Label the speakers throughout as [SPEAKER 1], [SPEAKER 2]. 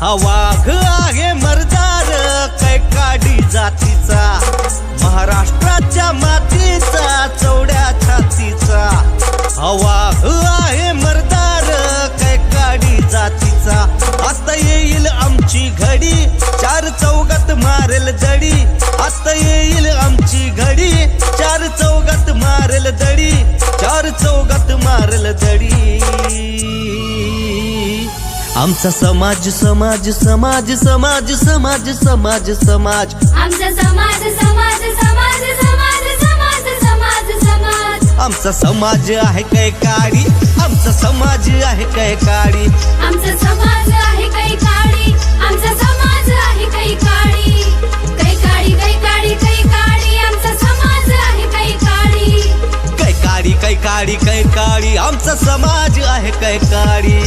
[SPEAKER 1] हा वाघ आहे मर्दार कैकाडी जातीचा, महाराष्ट्राच्या मातीचा चौड्या छातीचा. हा वाघ आहे मर्दार कैकाडी जातीचा, आता येईल आमची घडी, चार चौघात मारेल दडी. आता येईल आमची घडी, चार चौघात मारेल दडी, चार चौघात मारेल दडी. आमचा समाज समाज समाज समाज समाज समाज समाज,
[SPEAKER 2] आमचा समाज समाज समाज समाज समाज समाज समाज.
[SPEAKER 1] आमचा समाज आहे कैकाडी, आमचा समाज आहे कैकाडी.
[SPEAKER 2] आमचा समाज आहे कैकाडी, आमचा समाज आहे कैकाडी. कैकाडी कैकाडी कैकाडी, आमचा समाज आहे कैकाडी.
[SPEAKER 1] कैकाडी कैकाडी कैकाडी, आमचा समाज आहे कैकाडी.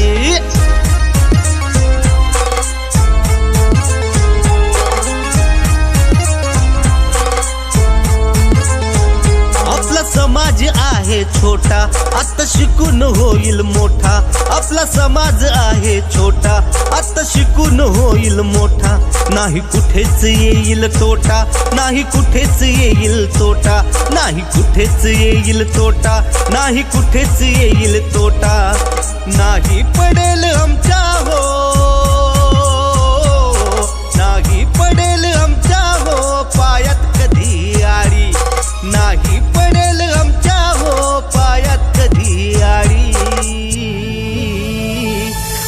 [SPEAKER 1] समाज आहे छोटा, आता शिकून होईल मोठा. आपला समाज आहे छोटा, आता शिकून होईल मोठा. नाही कुठेच येईल तोटा, नाही कुठेच येईल तोटा, नाही कुठेच येईल तोटा, नाही कुठेच येईल तोटा. नाही पडेल आमच्या हो, नाही पडेल आमच्या हो पायात कधी आडी. नाही पडेल आमच्या हो पायात कधी आडी.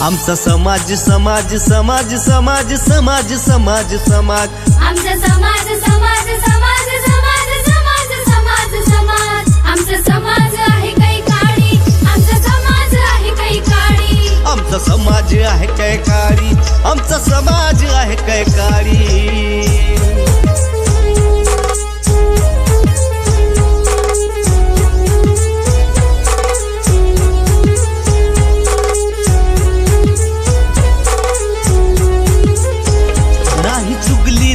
[SPEAKER 1] आमचा समाज समाज समाज समाज समाज समाज समाज,
[SPEAKER 2] आमचा समाज समाज समाज समाज समाज समाज समाज. आमचा समाज आहे कैकाडी, आमचा समाज आहे कैकाडी.
[SPEAKER 1] आमचा समाज आहे कैकाडी, आमचा समाज आहे कैकाडी.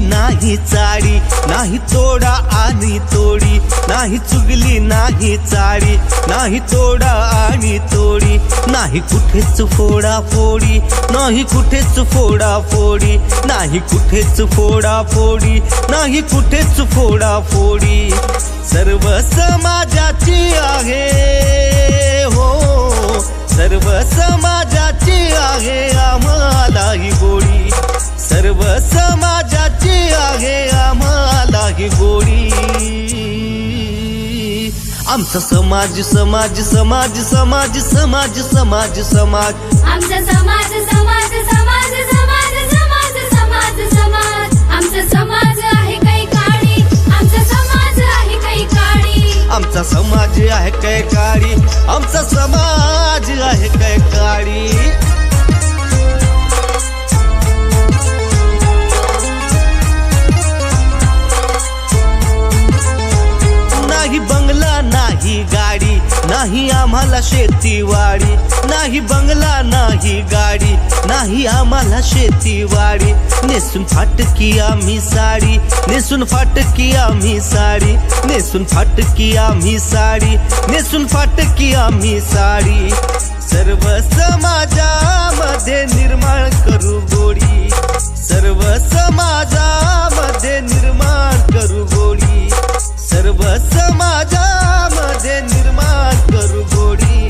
[SPEAKER 1] नाही चाडी, नाही तोडा आणि तोडी, नाही चुगली नाही चाडी, नाही तोडा आणि तोडी. नाही कुठेच फोडा फोडी, नाही कुठेच फोडा फोडी, नाही कुठेच फोडा फोडी, नाही कुठेच फोडा फोडी. सर्व समाजाची आहे हो, सर्व समाजाची आहे आम्हाला ही गोडी. सर्व समाजाची आहे आम्हाला ही गोडी. आमचा समाज समाज समाज समाज समाज समाज समाज,
[SPEAKER 2] आमचा समाज समाज समाज समाज समाज समाज समाज. आमचा समाज आहे कैकाडी, आमचा समाज आहे कैकाडी.
[SPEAKER 1] आमचा समाज आहे कैकाडी, आमचा समाज आहे कैकाडी. नाही बंगला नाही गाडी, नाही आम्हाला शेतीवाडी. नाही बंगला नाही गाडी, नाही आम्हाला शेतीवाडी. नेसून फाटकी आम्ही साडी, नेसून फाटकी आम्ही साडी, नेसून फाटकी आम्ही साडी, नेसून फाटकी आम्ही साडी. सर्व समाजामध्ये निर्माण करू गोडी, सर्व समाजामध्ये निर्माण करू गोडी, सर्व समाजामध्ये निर्माण करू गोडी.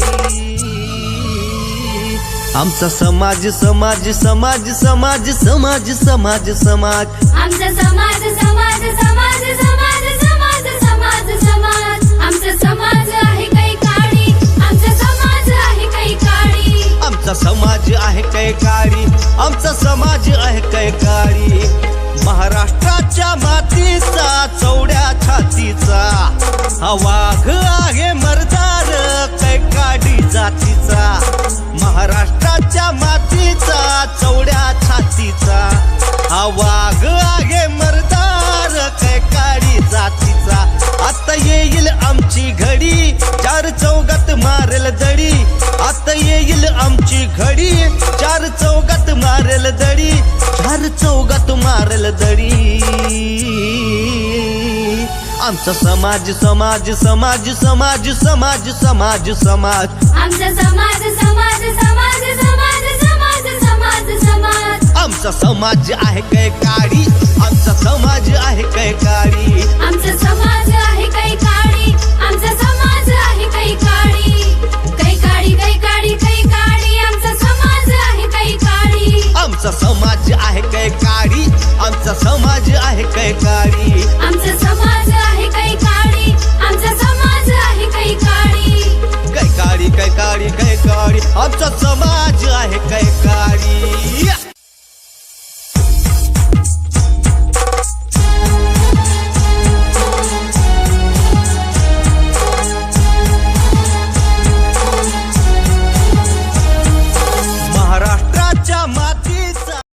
[SPEAKER 1] आमचा समाज समाज समाज समाज समाज समाज समाज,
[SPEAKER 2] आमचा समाज समाज समाज समाज समाज समाज समाज. आमचा समाज आहे कैकाडी, आमचा समाज आहे कैकाडी.
[SPEAKER 1] आमचा समाज आहे कैकाडी, आमचा समाज आहे कैकाडी. महाराष्ट्राच्या मातीचा चौड्या छातीचा, हा वाघ आहे मर्दार कैकाडी जातीचा. महाराष्ट्राच्या मातीचा चौड्या छातीचा, हा वाघ आहे मर्दार कैकाडी जातीचा. आता येईल आमची घडी, चार चौघात मारेल दडी. आता येईल आमची घडी, चार चौघात मारेल दडी, चार चौघात मारेल दडी. आमचा समाज समाज समाज समाज समाज समाज,
[SPEAKER 2] आमचा समाज समाज